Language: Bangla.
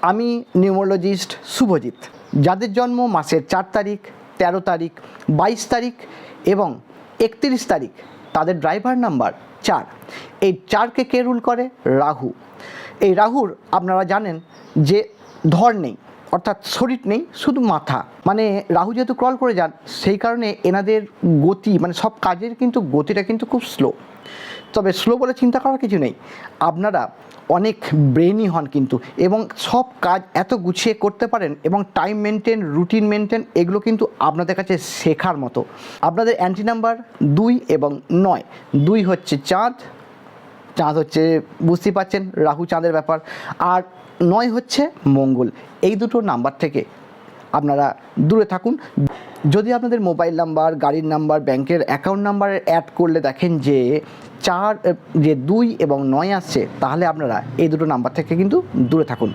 আমি নিউমোলজিস্ট শুভজিৎ। যাদের জন্ম মাসের 4 তারিখ, 13 তারিখ, 22 তারিখ এবং 31 তারিখ তাদের ড্রাইভার নাম্বার 4। এই 4কে কে রুল করে? রাহু। এই রাহুর আপনারা জানেন যে ধর নেই, অর্থাৎ শরীর নেই, শুধু মাথা। মানে রাহু যেহেতু ক্রল করে যান, সেই কারণে এনাদের গতি, মানে সব কাজের কিন্তু গতিটা কিন্তু খুব স্লো। তবে স্লো বলে চিন্তা করার কিছু নেই, আপনারা অনেক ব্রেনই হন কিন্তু, এবং সব কাজ এত গুছিয়ে করতে পারেন, এবং টাইম মেনটেন, রুটিন মেনটেন, এগুলো কিন্তু আপনাদের কাছে শেখার মতো। আপনাদের অ্যান্টি নাম্বার 2 এবং 9। 2 হচ্ছে চাঁদ, চাঁদ হচ্ছে বুঝতেই পারছেন রাহু চাঁদের ব্যাপার, আর 9 হচ্ছে মঙ্গল। এই দুটো নাম্বার থেকে আপনারা দূরে থাকুন। যদি আপনাদের মোবাইল নাম্বার, গাড়ির নাম্বার, ব্যাংকের অ্যাকাউন্ট নাম্বার অ্যাড করলে দেখেন যে 2 এবং 9 আসছে, তাহলে আপনারা এই দুটো নাম্বার থেকে কিন্তু দূরে থাকুন।